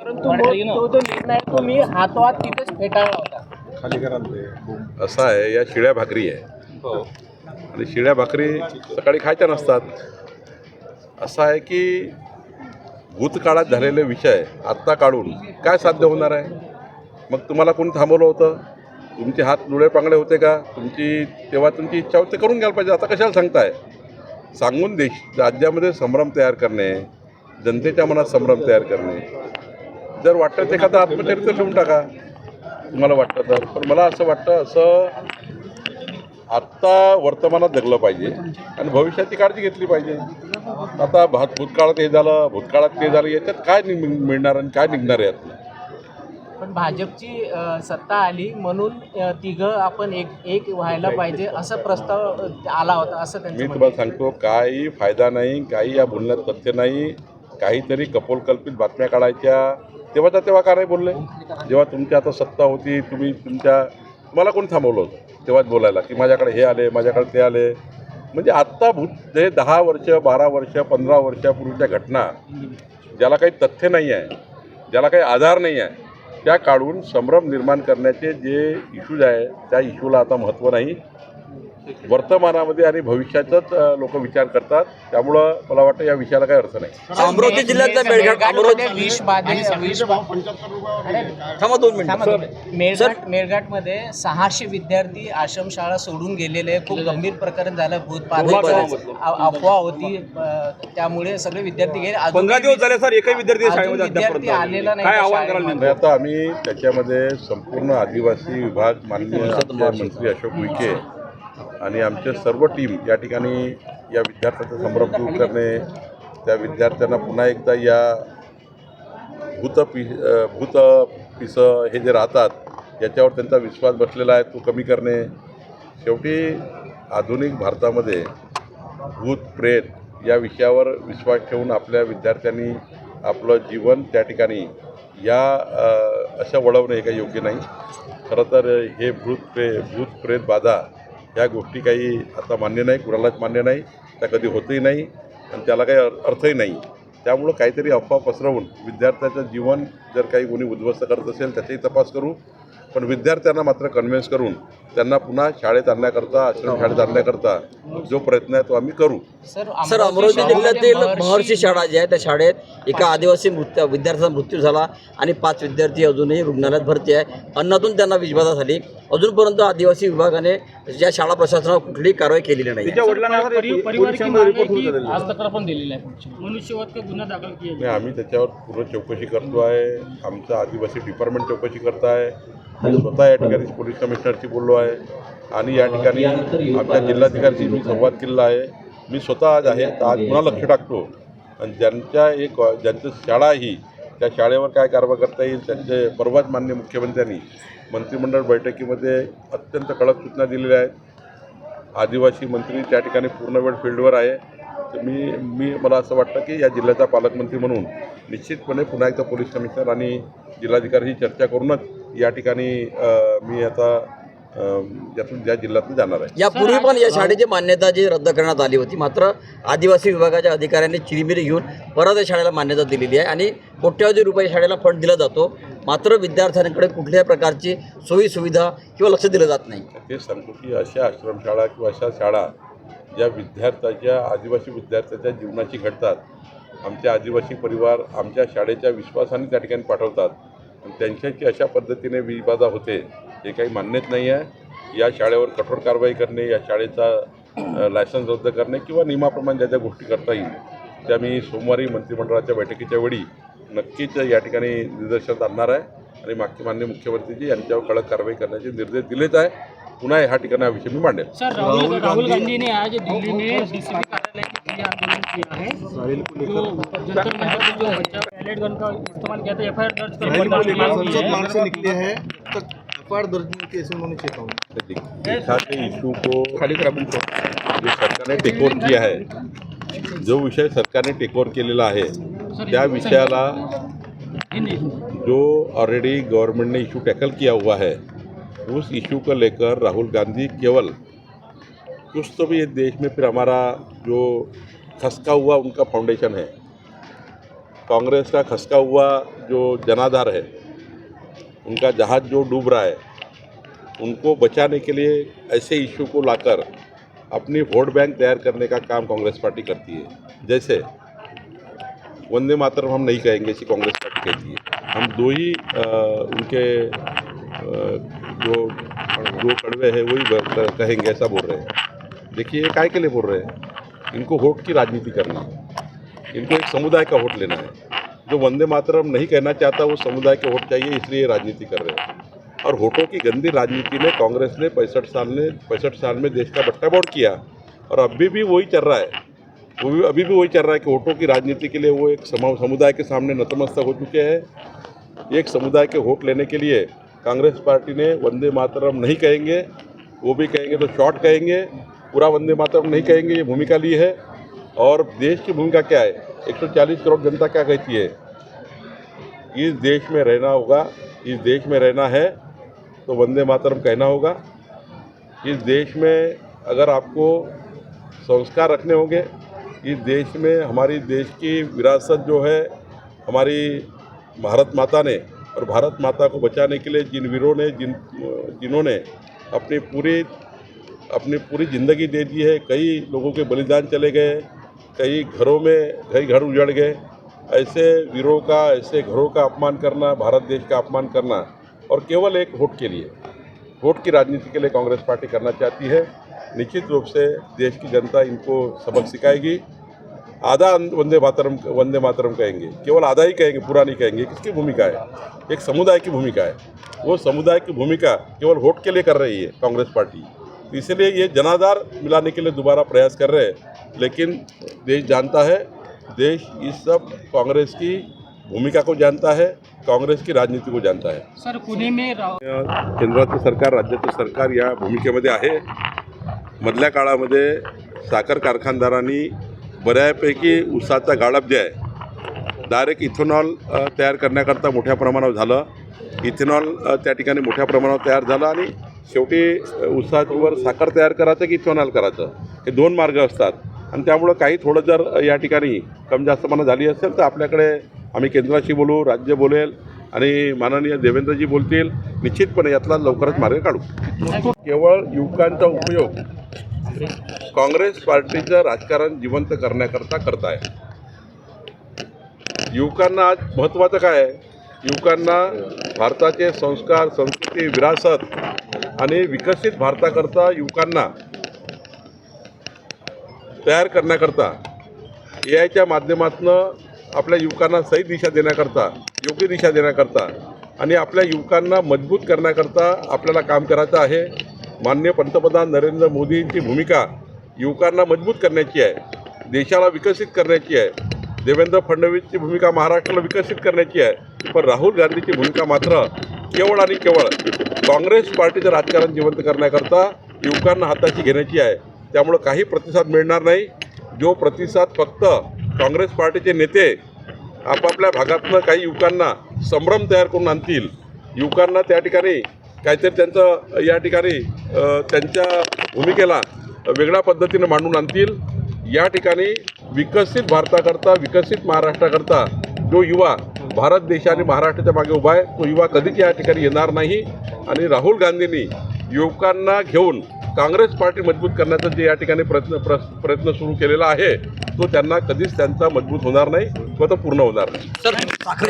परंतु तो जो निर्णय तो मी हातोहात तिथेच फेटाळला होता. खाली करा असं आहे, या शिळ्या भाकरी आहे आणि शिळ्या भाकरी सकाळी खायच्या नसतात. असं आहे की भूतकाळात झालेले विषय आत्ता काढून काय साध्य होणार आहे? मग तुम्हाला कोणी थांबवलं होतं? तुमचे हात लुळे पांगळे होते का? तेव्हा तुमची इच्छा होती करून घ्यायला पाहिजे. आता कशाला सांगताय? सांगून राज्यामध्ये संभ्रम तयार करणे, जनतेच्या मनात संभ्रम तयार करणे. जर वाटतं एखादं आत्मचरित्र लिहून टाका तुम्हाला वाटतं तर. पण मला असं वाटतं असं आत्ता वर्तमानात जगलं पाहिजे आणि भविष्याची काळजी घेतली पाहिजे. आता भूतकाळात हे झालं, भूतकाळात ते झालं, याच्यात काय मिळणार आणि काय निघणार आहे यातलं? पण भाजपची सत्ता आली म्हणून तिघं आपण एक व्हायला पाहिजे असा प्रस्ताव आला होता असं त्यांचं मी तुम्हाला सांगतो, काही फायदा नाही, काही या बोलण्यात तथ्य नाही. काहीतरी कपोलकल्पित बातम्या काढायच्या. तेव्हा का नाही बोलले? जेव्हा तुमची आता सत्ता होती, तुम्हाला कोणी थांबवलं होतं तेव्हाच बोलायला की माझ्याकडे हे आले, माझ्याकडे ते आले? म्हणजे आत्ता हे 10 वर्ष, 12 वर्ष, 15 वर्षापूर्वीच्या घटना, ज्याला काही तथ्य नाही आहे, ज्याला काही आधार नाही आहे, त्या काढून संभ्रम निर्माण करण्याचे जे इश्यूज आहे त्या इश्यूला आता महत्त्व नाही. वर्तमानामध्ये आणि भविष्याचाच लोक विचार करतात. त्यामुळं मला वाटतं या विषयाला काही अर्थ नाही. अमरावती जिल्ह्यातल्या मेळघाटमध्ये 600 विद्यार्थी आश्रमशाळा सोडून गेलेले. खूप गंभीर प्रकरण झालं. अफवा होती, त्यामुळे सगळे विद्यार्थी गेले. 15 दिवस झाले सर, एकही विद्यार्थी आलेला नाही. आता आम्ही त्याच्यामध्ये संपूर्ण आदिवासी विभाग, माननीय मंत्री अशोक उईके आणि आमचे सर्व टीम या ठिकाणी या विद्यार्थ्यांचा संभ्रम दूर करणे, त्या विद्यार्थ्यांना पुन्हा एकदा या भूत पिसं हे जे राहतात याच्यावर त्यांचा विश्वास बसलेला आहे तो कमी करणे. शेवटी आधुनिक भारतामध्ये भूत प्रेत या विषयावर विश्वास ठेवून आपल्या विद्यार्थ्यांनी आपलं जीवन त्या ठिकाणी अशा वळवणे हे काही योग्य नाही. खरं तर हे भूत प्रेत बाधा ह्या गोष्टी काही आता मान्य नाही, कुणालाच मान्य नाही, त्या कधी होतही नाही आणि त्याला काही अर्थही नाही. त्यामुळं काहीतरी अफवा पसरवून विद्यार्थ्याचं जीवन जर काही कोणी उद्ध्वस्त करत असेल त्याचाही तपास करू, पण विद्यार्थ्यांना मात्र कन्व्हिन्स करून त्यांना पुन्हा शाळेत आणण्याकरता, आश्रमशाळेत आणण्याकरता जो प्रयत्न आहे तो आम्ही करू. सर, अमरावती जिल्ह्यातील महर्षी शाळा जी आहे त्या शाळेत एका आदिवासी विद्यार्थ्याचा मृत्यू झाला आणि 5 विद्यार्थी अजूनही रुग्णालयात भरती आहे. अन्नातून त्यांना विषबाधा झाली. अजूनपर्यंत आदिवासी विभागाने या शाळा प्रशासनावर कुठलीही कारवाई केलेली नाही. आम्ही त्याच्यावर पूर्ण चौकशी करतो आहे. आमचं आदिवासी डिपार्टमेंट चौकशी करत आहे. स्वतः या ठिकाणी पोलीस कमिशनरशी बोललो आहे आणि या ठिकाणी आमच्या जिल्हाधिकाऱ्यांशी मी संवाद केलेला आहे. मी स्वतः आज पुन्हा लक्ष टाकतो आणि ज्यांचं शाळा ही त्या शाळेवर काय कारवाई करता येईल त्यांचे परवाच माननीय मुख्यमंत्र्यांनी मंत्रिमंडळ बैठकीमध्ये अत्यंत कडक सूचना दिलेल्या आहेत. आदिवासी मंत्री त्या ठिकाणी पूर्ण वेळ फील्डवर आहे. तर मला असं वाटतं की या जिल्ह्याचा पालकमंत्री म्हणून निश्चितपणे पुन्हा एकदा पोलीस कमिशनर आणि जिल्हाधिकारी चर्चा करूनच या ठिकाणी मी आता यातून या जिल्ह्यातून जाणार आहे. यापूर्वी पण या शाळेची मान्यता जी रद्द करण्यात आली होती, मात्र आदिवासी विभागाच्या अधिकाऱ्यांनी चिरीमिरी घेऊन परत या शाळेला मान्यता दिलेली आहे आणि कोट्यवधी रुपये शाळेला फंड दिला जातो. मात्र विद्यार्थ्यांकडे कुठल्याही प्रकारची सोयी सुविधा किंवा लक्ष दिलं जात नाही. ते सांगतो की अशा आश्रमशाळा किंवा अशा शाळा ज्या आदिवासी विद्यार्थ्याच्या जीवनाची घडतात, आमचे आदिवासी परिवार आमच्या शाळेच्या विश्वासाने त्या ठिकाणी पाठवतात आणि त्यांच्याची अशा पद्धतीने विवाद होते हे काही मान्यच नाही आहे. या शाळेवर कठोर कारवाई करणे, या शाळेचा लायसन्स रद्द करणे किंवा नियमाप्रमाणे ज्या गोष्टी करता येईल त्या मी सोमवारी मंत्रिमंडळाच्या बैठकीच्या वेळी नक्कीच या ठिकाणी निदर्शनात आणणार आहे आणि माननीय मुख्यमंत्रीजी यांच्यावर कडक कारवाई करण्याचे निर्देश दिलेच आहे. पुन्हा ह्या ठिकाणी हा विषय मी मांडेल. सर, राहुल गांधी ने आज दिल्ली में डीसीपी कार्यालय के लिए आंदोलन किया है, जो जंतर मंतर जो पैलेट गन का इस्तेमाल किया था, एफआईआर दर्ज संसद मार्ग से निकले हैं तक एफआईआर दर्ज कैसे उन्होंने चेतावनी इशू को जो सरकारने टेकओव्हर किया है, जो विषय सरकारने टेकओव्हर केलेला आहे त्या विषयाला जो ऑलरेडी गवर्नमेंट ने इशू टैकल किया हुआ है उस इशू को लेकर राहुल गांधी केवल कुछ तो भी देश में फिर हमारा जो खसका हुआ उनका फाउंडेशन है कांग्रेस का खसका हुआ जो जनाधार है, उनका जहाज जो डूब रहा है, उनको बचाने के लिए ऐसे इशू को लाकर अपनी वोट बैंक तैयार करने का काम कांग्रेस पार्टी करती है। जैसे वंदे मातरम हम नहीं कहेंगे, ऐसी कांग्रेस पार्टी कहती है। हम दो ही उनके जो कड़वे हैं वही कहेंगे, ऐसा बोल रहे हैं। देखिए ये काय के लिए बोल रहे हैं, इनको वोट की राजनीति करनी है, इनको एक समुदाय का वोट लेना है। जो वंदे मातरम नहीं कहना चाहता वो समुदाय के वोट चाहिए, इसलिए राजनीति कर रहे हैं। और वोटों की गंदी राजनीति में कांग्रेस ने 65 साल में देश का बट्टाबोड़ किया, और अभी भी वही चल रहा है। अभी भी वही चल रहा है कि वोटों की राजनीति के लिए वो एक समुदाय के सामने नतमस्तक हो चुके हैं। एक समुदाय के वोट लेने के लिए कांग्रेस पार्टी ने वंदे मातरम नहीं कहेंगे, वो भी कहेंगे तो शॉर्ट कहेंगे, पूरा वंदे मातरम नहीं कहेंगे, ये भूमिका ली है। और देश की भूमिका क्या है, 140 करोड़ जनता क्या कहती है, इस देश में रहना होगा, इस देश में रहना है तो वंदे मातरम कहना होगा। इस देश में अगर आपको संस्कार रखने होंगे, इस देश में हमारी देश की विरासत जो है, हमारी भारत माता ने, और भारत माता को बचाने के लिए जिन वीरों ने जिन्होंने अपनी पूरी ज़िंदगी दे दी है, कई लोगों के बलिदान चले गए, कई घर उजड़ गए, ऐसे वीरों का, ऐसे घरों का अपमान करना, भारत देश का अपमान करना, और केवल एक वोट के लिए, वोट की राजनीति के लिए कांग्रेस पार्टी करना चाहती है। निश्चित रूप से देश की जनता इनको सबक सिखाएगी। आधा वंदे मातरम कहेंगे, केवल आधा ही कहेंगे, पूरा नहीं कहेंगे। किसकी भूमिका है, एक समुदाय की भूमिका है। वो समुदाय की भूमिका केवल वोट के लिए कर रही है कांग्रेस पार्टी, इसलिए ये जनाधार मिलाने के लिए दोबारा प्रयास कर रहे हैं। लेकिन देश जानता है, देश इस सब कांग्रेस की भूमिका को जानता है, काँग्रेस की राजनीती को जानता है। सर पुणे में केंद्राचं सरकार, राज्याचं सरकार या भूमिकेमध्ये आहे। मधल्या काळामध्ये साखर कारखानदारांनी बऱ्यापैकी ऊसाचा गाळप जे आहे डायरेक्ट इथेनॉल तयार करण्याकरता मोठ्या प्रमाणावर झालं। इथेनॉल त्या ठिकाणी मोठ्या प्रमाणावर तयार झालं आणि शेवटी ऊसावर साखर तयार करायचं की इथेनॉल करायचं, हे दोन मार्ग असतात। आणि त्यामुळं काही थोडं जर या ठिकाणी कमी जास्तपणा झाली असेल तर आपल्याकडे आम्ही केंद्राशी बोलू, राज्य बोलेल आणि माननीय देवेंद्रजी बोलतील, निश्चितपणे यातला लवकरच मार्ग काढू। केवळ युवकांचा उपयोग काँग्रेस पार्टीचं राजकारण जिवंत करण्याकरता करताय। युवकांना आज महत्त्वाचं काय आहे, युवकांना भारताचे संस्कार, संस्कृती, विरासत आणि विकसित भारताकरता युवकांना तयार करण्याकरता AIच्या माध्यमातून आपल्या युवकांना सही दिशा देण्याकरता, योग्य दिशा देण्याकरता आणि आपल्या युवकांना मजबूत करण्याकरता आपल्याला काम करायचं आहे। माननीय पंतप्रधान नरेंद्र मोदींची भूमिका युवकांना मजबूत करण्याची आहे, देशाला विकसित करण्याची आहे। देवेंद्र फडणवीसची भूमिका महाराष्ट्राला विकसित करण्याची आहे, पण राहुल गांधीची भूमिका मात्र केवळ आणि केवळ काँग्रेस पार्टीचं राजकारण जिवंत करण्याकरता युवकांना हाताशी घेण्याची आहे। त्यामुळे काही प्रतिसाद मिळणार नाही। जो प्रतिसाद फक्त काँग्रेस पार्टीचे नेते आपापल्या भागातनं काही युवकांना संभ्रम तयार करून आणतील, युवकांना त्या ठिकाणी काहीतरी त्यांचं या ठिकाणी त्यांच्या भूमिकेला वेगळ्या पद्धतीने मांडून आणतील। या ठिकाणी विकसित भारताकरता, विकसित महाराष्ट्राकरता जो युवा भारत देश आणि महाराष्ट्राच्या मागे उभा आहे, तो युवा कधीच या ठिकाणी येणार नाही। आणि राहुल गांधींनी युवकांना घेऊन काँग्रेस पार्टी मजबूत करण्याचा जे या ठिकाणी प्रयत्न सुरू केलेला आहे, तो त्यांना कधीच त्यांचा मजबूत होणार नाही व तो पूर्ण होणार नाही। सर साखर